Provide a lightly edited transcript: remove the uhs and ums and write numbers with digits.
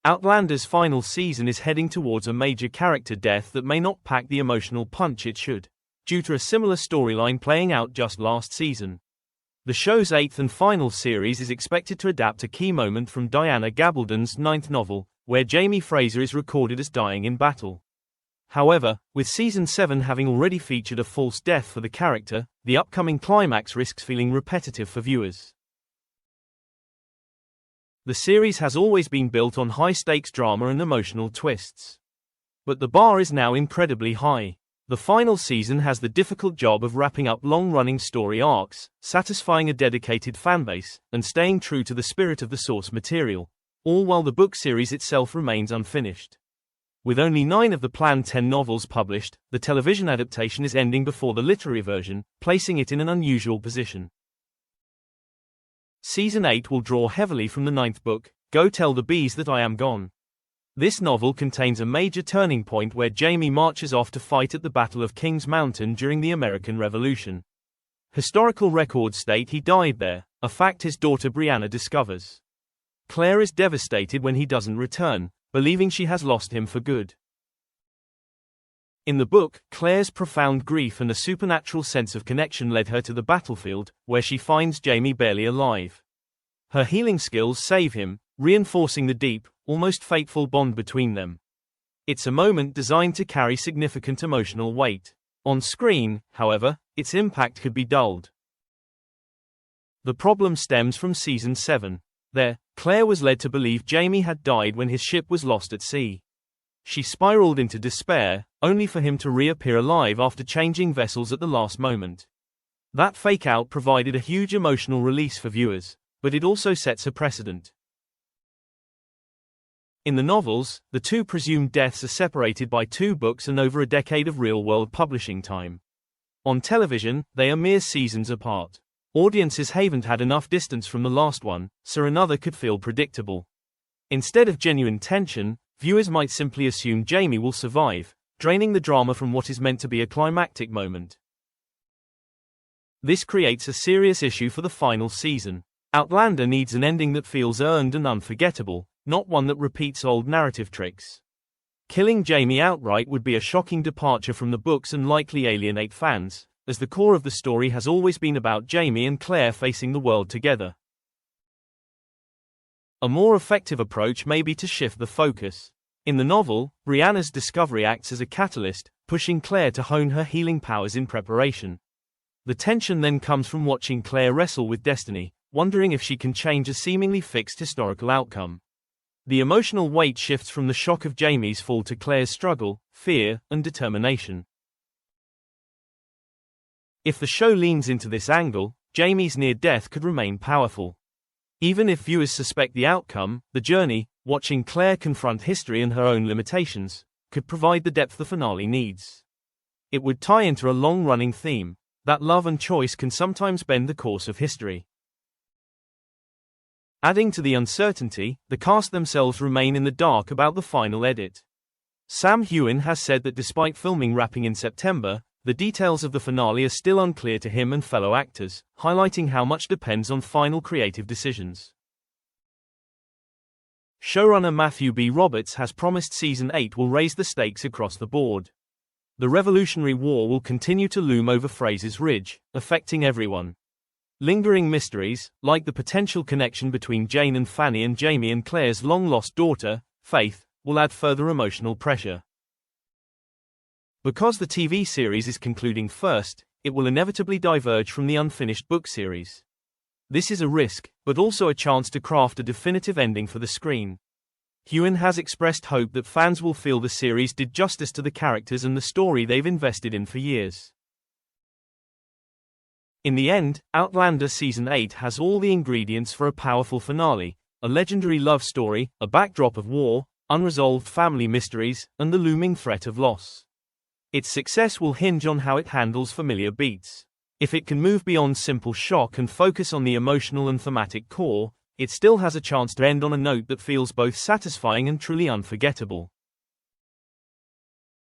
Outlander's final season is heading towards a major character death that may not pack the emotional punch it should, due to a similar storyline playing out just last season. The show's 8th and final series is expected to adapt a key moment from Diana Gabaldon's 9th novel, where Jamie Fraser is recorded as dying in battle. However, with Season 7 having already featured a false death for the character, the upcoming climax risks feeling repetitive for viewers. The series has always been built on high-stakes drama and emotional twists. But the bar is now incredibly high. The final season has the difficult job of wrapping up long-running story arcs, satisfying a dedicated fanbase, and staying true to the spirit of the source material, all while the book series itself remains unfinished. With only 9 of the planned 10 novels published, the television adaptation is ending before the literary version, placing it in an unusual position. Season 8 will draw heavily from the 9th book, Go Tell the Bees That I Am Gone. This novel contains a major turning point where Jamie marches off to fight at the Battle of Kings Mountain during the American Revolution. Historical records state he died there, a fact his daughter Brianna discovers. Claire is devastated when he doesn't return, believing she has lost him for good. In the book, Claire's profound grief and a supernatural sense of connection led her to the battlefield, where she finds Jamie barely alive. Her healing skills save him, reinforcing the deep, almost fateful bond between them. It's a moment designed to carry significant emotional weight. On screen, however, its impact could be dulled. The problem stems from Season 7. There, Claire was led to believe Jamie had died when his ship was lost at sea. She spiraled into despair, only for him to reappear alive after changing vessels at the last moment. That fake-out provided a huge emotional release for viewers, but it also sets a precedent. In the novels, the two presumed deaths are separated by 2 books and over a decade of real-world publishing time. On television, they are mere seasons apart. Audiences haven't had enough distance from the last one, so another could feel predictable. Instead of genuine tension, viewers might simply assume Jamie will survive, draining the drama from what is meant to be a climactic moment. This creates a serious issue for the final season. Outlander needs an ending that feels earned and unforgettable, not one that repeats old narrative tricks. Killing Jamie outright would be a shocking departure from the books and likely alienate fans, as the core of the story has always been about Jamie and Claire facing the world together. A more effective approach may be to shift the focus. In the novel, Brianna's discovery acts as a catalyst, pushing Claire to hone her healing powers in preparation. The tension then comes from watching Claire wrestle with destiny, wondering if she can change a seemingly fixed historical outcome. The emotional weight shifts from the shock of Jamie's fall to Claire's struggle, fear, and determination. If the show leans into this angle, Jamie's near-death could remain powerful. Even if viewers suspect the outcome, the journey, watching Claire confront history and her own limitations, could provide the depth the finale needs. It would tie into a long-running theme, that love and choice can sometimes bend the course of history. Adding to the uncertainty, the cast themselves remain in the dark about the final edit. Sam Heughan has said that despite filming wrapping in September, the details of the finale are still unclear to him and fellow actors, highlighting how much depends on final creative decisions. Showrunner Matthew B. Roberts has promised Season 8 will raise the stakes across the board. The Revolutionary War will continue to loom over Fraser's Ridge, affecting everyone. Lingering mysteries, like the potential connection between Jane and Fanny and Jamie and Claire's long-lost daughter, Faith, will add further emotional pressure. Because the TV series is concluding first, it will inevitably diverge from the unfinished book series. This is a risk, but also a chance to craft a definitive ending for the screen. Heughan has expressed hope that fans will feel the series did justice to the characters and the story they've invested in for years. In the end, Outlander Season 8 has all the ingredients for a powerful finale, a legendary love story, a backdrop of war, unresolved family mysteries, and the looming threat of loss. Its success will hinge on how it handles familiar beats. If it can move beyond simple shock and focus on the emotional and thematic core, it still has a chance to end on a note that feels both satisfying and truly unforgettable.